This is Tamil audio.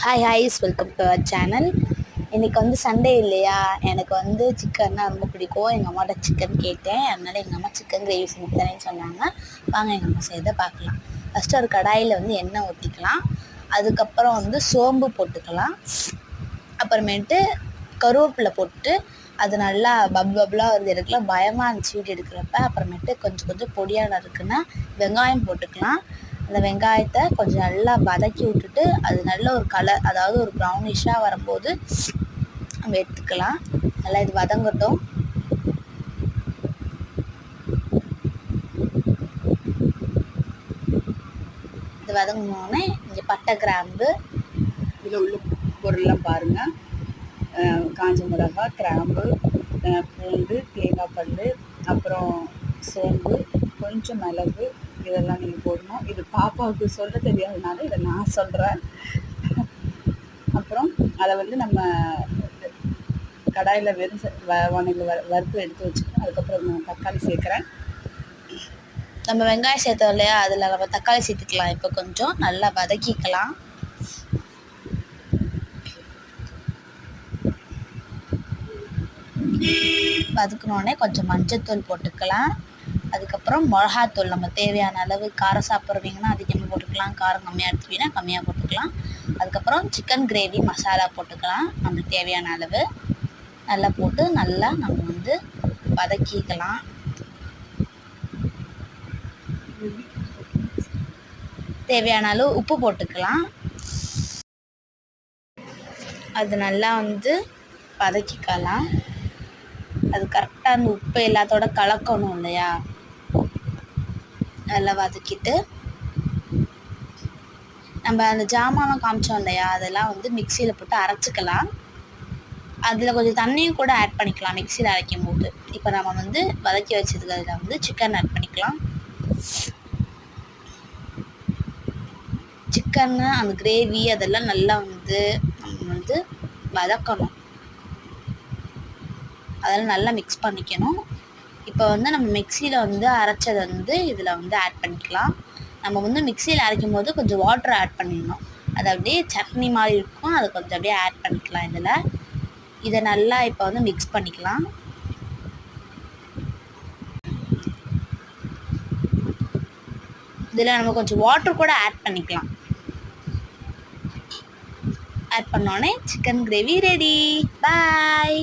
ஹாய் ஹாய்ஸ் வெல்கம் டு அவர் சேனல். இன்றைக்கி வந்து சண்டே இல்லையா, எனக்கு வந்து சிக்கன்னா ரொம்ப பிடிக்கும். எங்கள் அம்மாட்ட சிக்கன் கேட்டேன், அதனால் எங்கள் அம்மா சிக்கன் கிரேவி செஞ்சு தரேன்னு சொன்னாங்க. வாங்க எங்கள் அம்மா செய்த பார்க்கலாம். ஃபஸ்ட்டு ஒரு கடாயில் வந்து எண்ணெய் ஊற்றிக்கலாம். அதுக்கப்புறம் வந்து சோம்பு போட்டுக்கலாம். அப்புறமேட்டு கருவேப்பிலை போட்டு அது நல்லா பப்ளாக வருது. எனக்குலாம் பயமாக இருந்துச்சு வீடு எடுக்கிறப்ப. அப்புறமேட்டு கொஞ்சம் கொஞ்சம் பொடியாக நறுக்குன்னா வெங்காயம் போட்டுக்கலாம். அந்த வெங்காயத்தை கொஞ்சம் நல்லா வதக்கி விட்டுட்டு அது நல்ல ஒரு கலர், அதாவது ஒரு ப்ரௌனிஷாக வரும்போது நம்ம எடுத்துக்கலாம். நல்லா இது வதங்கட்டும். இது வதங்கினோடனே இங்கே பட்டை கிராம்பு, இதில் உள்ள பொருள்லாம் பாருங்கள். காஞ்ச மிளகாய், கிராம்பு, பூண்டு, தேங்காய் பல், அப்புறம் சோம்பு, கொஞ்சம் மிளகு, இதெல்லாம் நீங்கள் போடணும். இது பாப்பாவுக்கு சொல்ல தெரியாதனால இதை நான் சொல்கிறேன். அப்புறம் அதை வந்து நம்ம கடாயில் வெறும் வானலில் வறுத்து எடுத்து வச்சுக்கணும். அதுக்கப்புறம் நான் தக்காளி சேர்க்குறேன். நம்ம வெங்காயம் சேர்த்தோம் இல்லையா, அதில் நம்ம தக்காளி சேர்த்துக்கலாம். இப்போ கொஞ்சம் நல்லா வதக்கிக்கலாம். வதக்கினோடனே கொஞ்சம் மஞ்சத்தூள் போட்டுக்கலாம். அதுக்கப்புறம் மிளகாத்தூள் நம்ம தேவையான அளவு. காரம் சாப்பிட்றவங்கன்னா அதிகமாக போட்டுக்கலாம், காரம் கம்மியாக எடுத்துட்டீங்கன்னா கம்மியாக போட்டுக்கலாம். அதுக்கப்புறம் சிக்கன் கிரேவி மசாலா போட்டுக்கலாம் நம்மளுக்கு தேவையான அளவு. நல்லா போட்டு நல்லா நம்ம வந்து வதக்கிக்கலாம். தேவையான அளவு உப்பு போட்டுக்கலாம். அது நல்லா வந்து வதக்கிக்கலாம். அது கரெக்டாக அந்த உப்பு எல்லாத்தோட கலக்கணும் இல்லையா, நல்லா வதக்கிட்டு நம்ம அந்த ஜாமான் காமிச்சோம் இல்லையா, அதெல்லாம் வந்து மிக்சியில் போட்டு அரைச்சிக்கலாம். அதில் கொஞ்சம் தண்ணியும் கூட ஆட் பண்ணிக்கலாம் மிக்சியில் அரைக்கும் போது. இப்போ நம்ம வந்து வதக்கி வச்சதுக்கு அதில் வந்து சிக்கன் ஆட் பண்ணிக்கலாம். சிக்கன்னு அந்த கிரேவி அதெல்லாம் நல்லா வந்து நம்ம வந்து வதக்கணும். அதெல்லாம் நல்லா மிக்ஸ் பண்ணிக்கணும். இப்போ வந்து நம்ம மிக்சியில் வந்து அரைச்சதை வந்து இதில் வந்து ஆட் பண்ணிக்கலாம். நம்ம வந்து மிக்சியில் அரைக்கும் போது கொஞ்சம் வாட்டர் ஆட் பண்ணிடணும். அது அப்படியே சட்னி மாதிரி இருக்கும், அதை கொஞ்சம் அப்படியே ஆட் பண்ணிக்கலாம். இதை நல்லா இப்போ வந்து மிக்ஸ் பண்ணிக்கலாம். இதில் நம்ம கொஞ்சம் வாட்டர் கூட ஆட் பண்ணிக்கலாம். ஆட் பண்ணோடனே சிக்கன் கிரேவி ரெடி. பாய்.